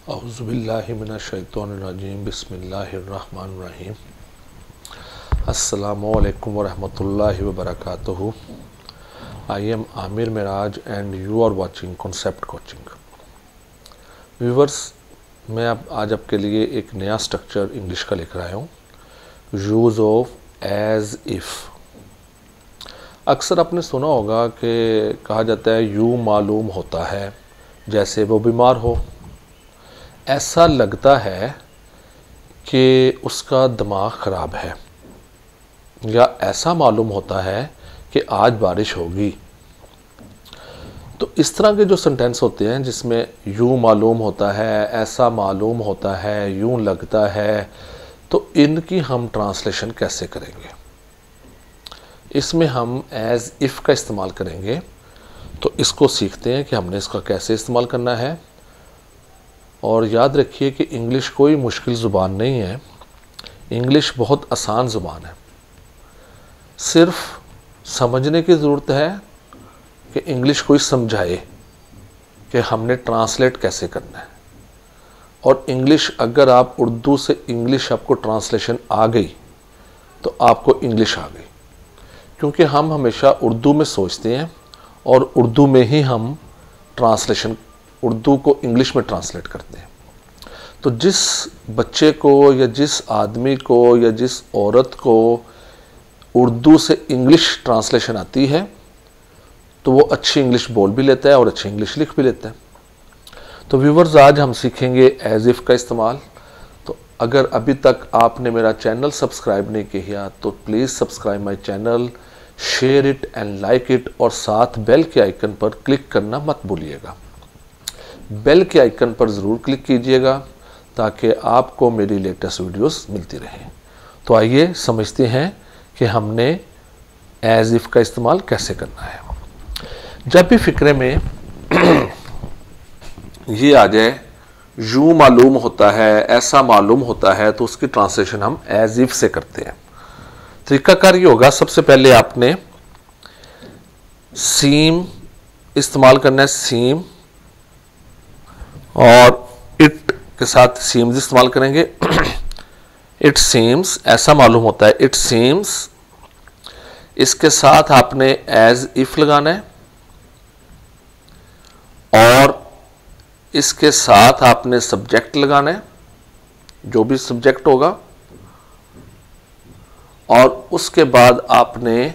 औज़ुबिल्लाहि मिनश्शैतानिर्रजीम बिस्मिल्लाहिर्रहमानिर्रहीम। अस्सलामु अलैकुम वरहमतुल्लाहि वबरकातुहू। I am Aamir Miraj and you are watching concept coaching. Viewers, मैं आज आपके लिए एक नया स्ट्रक्चर इंग्लिश का लिख रहा हूँ, यूज़ ऑफ एज इफ़। अक्सर आपने सुना होगा कि कहा जाता है यूँ मालूम होता है जैसे वो बीमार हो, ऐसा लगता है कि उसका दिमाग ख़राब है, या ऐसा मालूम होता है कि आज बारिश होगी। तो इस तरह के जो सेंटेंस होते हैं जिसमें यूँ मालूम होता है, ऐसा मालूम होता है, यूँ लगता है, तो इनकी हम ट्रांसलेशन कैसे करेंगे? इसमें हम एज इफ़ का इस्तेमाल करेंगे। तो इसको सीखते हैं कि हमने इसका कैसे इस्तेमाल करना है। और याद रखिए कि इंग्लिश कोई मुश्किल ज़ुबान नहीं है, इंग्लिश बहुत आसान ज़ुबान है। सिर्फ समझने की ज़रूरत है कि इंग्लिश कोई समझाए कि हमने ट्रांसलेट कैसे करना है। और इंग्लिश, अगर आप उर्दू से इंग्लिश आपको ट्रांसलेशन आ गई तो आपको इंग्लिश आ गई, क्योंकि हम हमेशा उर्दू में सोचते हैं और उर्दू में ही हम ट्रांसलेशन, उर्दू को इंग्लिश में ट्रांसलेट करते हैं। तो जिस बच्चे को या जिस आदमी को या जिस औरत को उर्दू से इंग्लिश ट्रांसलेशन आती है तो वो अच्छी इंग्लिश बोल भी लेता है और अच्छी इंग्लिश लिख भी लेता है। तो व्यूवर्स, आज हम सीखेंगे एज इफ़ का इस्तेमाल। तो अगर अभी तक आपने मेरा चैनल सब्सक्राइब नहीं किया तो please subscribe my channel, share it and like it, और साथ बेल के आइकन पर क्लिक करना मत भूलिएगा। बेल के आइकन पर ज़रूर क्लिक कीजिएगा ताकि आपको मेरी लेटेस्ट वीडियोस मिलती रहें। तो आइए समझते हैं कि हमने एज इफ़ का इस्तेमाल कैसे करना है। जब भी फ़िक्रे में ये आ जाए यूँ मालूम होता है, ऐसा मालूम होता है, तो उसकी ट्रांसलेशन हम एज इफ़ से करते हैं। तरीकाकार ये होगा, सबसे पहले आपने सीम इस्तेमाल करना है, सीम, और इट के साथ सीम्स इस्तेमाल करेंगे। इट सीम्स, ऐसा मालूम होता है, इट सीम्स। इसके साथ आपने एज इफ लगाना है और इसके साथ आपने सब्जेक्ट लगाना है, जो भी सब्जेक्ट होगा, और उसके बाद आपने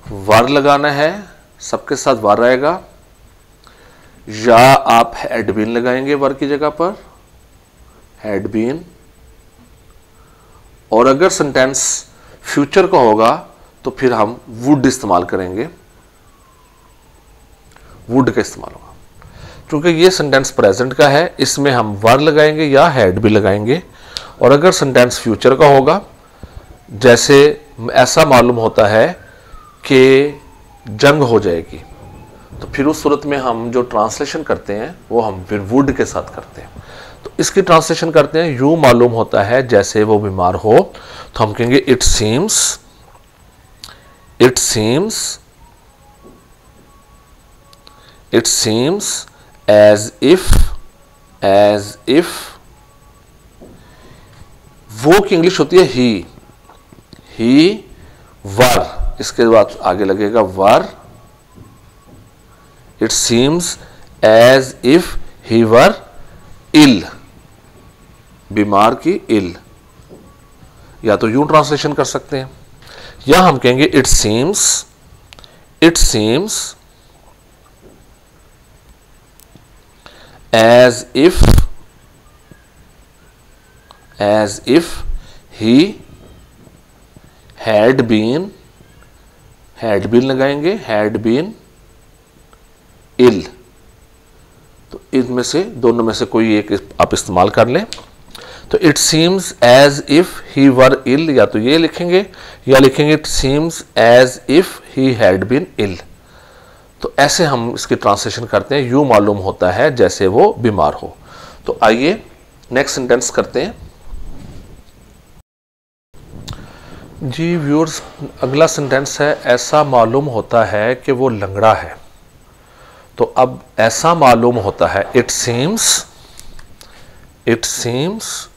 वर लगाना है, सबके साथ वर रहेगा, या आप हैड बीन लगाएंगे वर की जगह पर, हैड बीन। और अगर सेंटेंस फ्यूचर का होगा तो फिर हम वुड इस्तेमाल करेंगे, वुड का इस्तेमाल होगा। क्योंकि ये सेंटेंस प्रेजेंट का है, इसमें हम वर लगाएंगे या हैड भी लगाएंगे। और अगर सेंटेंस फ्यूचर का होगा, जैसे ऐसा मालूम होता है कि जंग हो जाएगी, तो फिर उस सूरत में हम जो ट्रांसलेशन करते हैं वो हम फिर वुड के साथ करते हैं। तो इसकी ट्रांसलेशन करते हैं, यूँ मालूम होता है जैसे वो बीमार हो, तो हम कहेंगे it seems, it seems, it seems as if वो की इंग्लिश होती है ही वर, इसके बाद आगे लगेगा were. It seems as if he were ill, बीमार की इल। या तो यूं ट्रांसलेशन कर सकते हैं, या हम कहेंगे it seems as if he had been लगाएंगे, हैड बीन इल। तो इनमें से, दोनों में से कोई एक आप इस्तेमाल कर लें। तो it seems as if he were ill, या तो ये लिखेंगे, या लिखेंगे it seems as if he had been ill. तो ऐसे हम इसकी ट्रांसलेशन करते हैं, यूँ मालूम होता है जैसे वो बीमार हो। तो आइए नेक्स्ट सेंटेंस करते हैं। जी व्यूअर्स, अगला सेंटेंस है, ऐसा मालूम होता है कि वो लंगड़ा है। तो अब ऐसा मालूम होता है, it seems It seems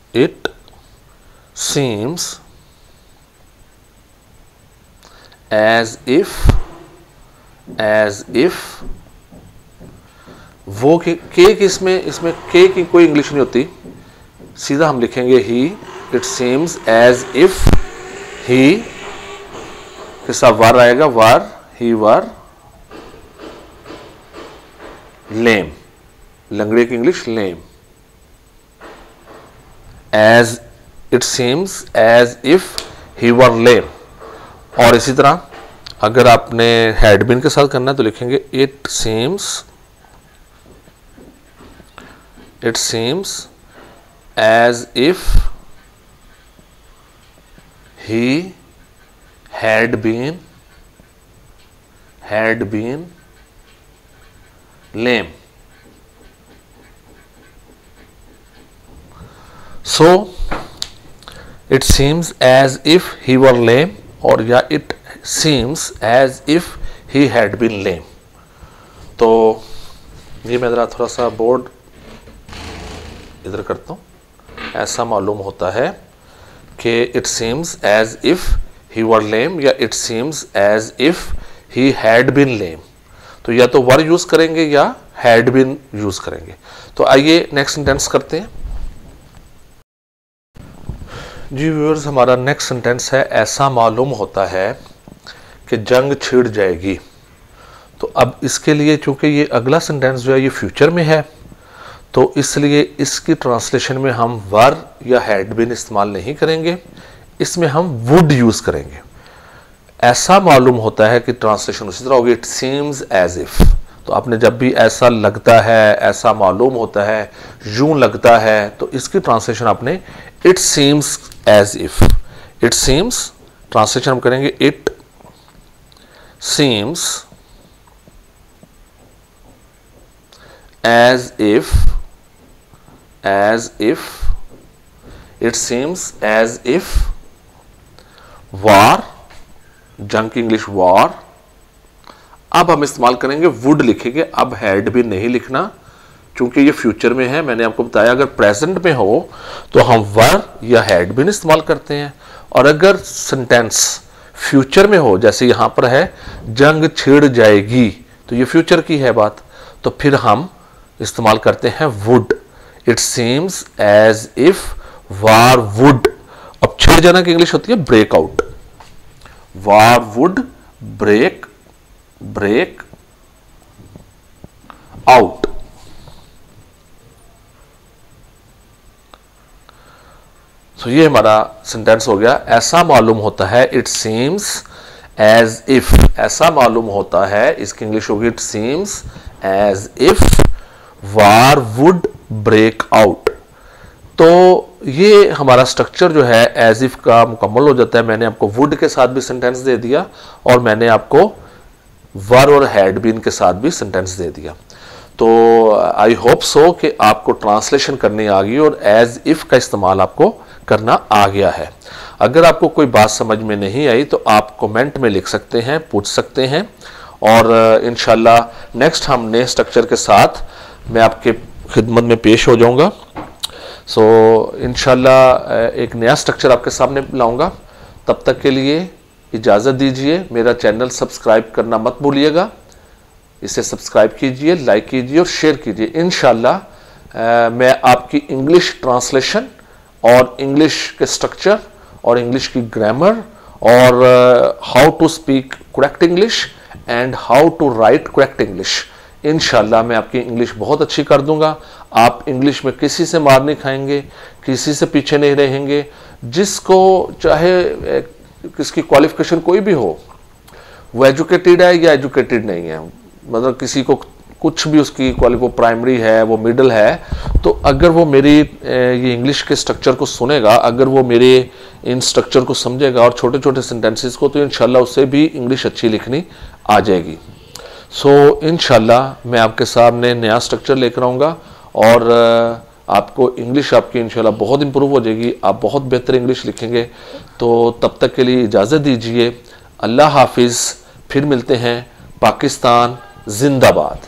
as if वो के इसमें के की कोई इंग्लिश नहीं होती, सीधा हम लिखेंगे ही। It seems as if he के साथ वार आएगा, वार ही वार लेम, लंगड़े की English lame. As it seems as if he were lame. और इसी तरह अगर आपने हैड बीन के साथ करना है तो लिखेंगे it seems as if he had been lame. So it seems as if he were lame, और या it seems as if he had been lame। तो ये मैं ज़रा थोड़ा सा बोर्ड इधर करता हूँ। ऐसा मालूम होता है कि it seems as if he were lame या it seems as if he had been lame। तो या तो वर यूज करेंगे या had been यूज करेंगे। तो आइए नेक्स्ट सेंटेंस करते हैं। जी व्यूअर्स, हमारा नेक्स्ट सेंटेंस है ऐसा मालूम होता है कि जंग छिड़ जाएगी। तो अब इसके लिए चूंकि ये अगला सेंटेंस जो है ये फ्यूचर में है, तो इसलिए इसकी ट्रांसलेशन में हम वर या हैड बीन इस्तेमाल नहीं करेंगे, इसमें हम वुड यूज करेंगे। ऐसा मालूम होता है कि ट्रांसलेशन उसी तरह होगी, इट सीम्स एज इफ। तो आपने जब भी ऐसा लगता है, ऐसा मालूम होता है, यूं लगता है, तो इसकी ट्रांसलेशन आपने it seems as if. It seems translation हम करेंगे it seems as if it seems as if war, जंग की इंग्लिश वार। अब हम इस्तेमाल करेंगे वुड लिखेंगे, अब हैड भी नहीं लिखना क्योंकि ये फ्यूचर में है। मैंने आपको बताया अगर प्रेजेंट में हो तो हम वर या हैड भी इस्तेमाल करते हैं, और अगर सेंटेंस फ्यूचर में हो जैसे यहां पर है जंग छिड़ जाएगी, तो ये फ्यूचर की है बात, तो फिर हम इस्तेमाल करते हैं would. It seems as if war would. अब छिड़ जाना की इंग्लिश होती है breakout. War would break out. तो ये हमारा सेंटेंस हो गया। ऐसा मालूम होता है, इट सीम्स एज इफ। ऐसा मालूम होता है, इसकी इंग्लिश होगी it seems as if war would break out. तो ये हमारा स्ट्रक्चर जो है एज इफ का मुकम्मल हो जाता है। मैंने आपको वुड के साथ भी सेंटेंस दे दिया और मैंने आपको वर और हैड बीन के साथ भी सेंटेंस दे दिया। तो आई होप सो कि आपको ट्रांसलेशन करनी आ गई और एज इफ का इस्तेमाल आपको करना आ गया है। अगर आपको कोई बात समझ में नहीं आई तो आप कमेंट में लिख सकते हैं, पूछ सकते हैं, और इंशाल्लाह नेक्स्ट हम नए स्ट्रक्चर के साथ मैं आपके खिदमत में पेश हो जाऊंगा। सो इंशाल्लाह एक नया स्ट्रक्चर आपके सामने लाऊंगा। तब तक के लिए इजाज़त दीजिए। मेरा चैनल सब्सक्राइब करना मत भूलिएगा। इसे सब्सक्राइब कीजिए, लाइक कीजिए और शेयर कीजिए। इंशाल्लाह मैं आपकी इंग्लिश ट्रांसलेशन और इंग्लिश के स्ट्रक्चर और इंग्लिश की ग्रामर और how to speak correct English and how to write correct English, इंशाल्लाह मैं आपकी इंग्लिश बहुत अच्छी कर दूंगा। आप इंग्लिश में किसी से मार नहीं खाएंगे, किसी से पीछे नहीं रहेंगे। जिसको चाहे किसकी क्वालिफिकेशन कोई भी हो, वो एजुकेटेड है या एजुकेटेड नहीं है, मतलब किसी को कुछ भी उसकी वो प्राइमरी है, वो मिडिल है, तो अगर वो मेरी ये इंग्लिश के स्ट्रक्चर को सुनेगा, अगर वो मेरे इन स्ट्रक्चर को समझेगा और छोटे छोटे सेंटेंसेस को, तो इंशाल्लाह उससे भी इंग्लिश अच्छी लिखनी आ जाएगी। सो इंशाल्लाह मैं आपके सामने नया स्ट्रक्चर लेकर आऊँगा और आपको इंग्लिश आपकी इंशाल्लाह बहुत इंप्रूव हो जाएगी। आप बहुत बेहतर इंग्लिश लिखेंगे। तो तब तक के लिए इजाज़त दीजिए। अल्लाह हाफिज़। फिर मिलते हैं। पाकिस्तान जिंदाबाद।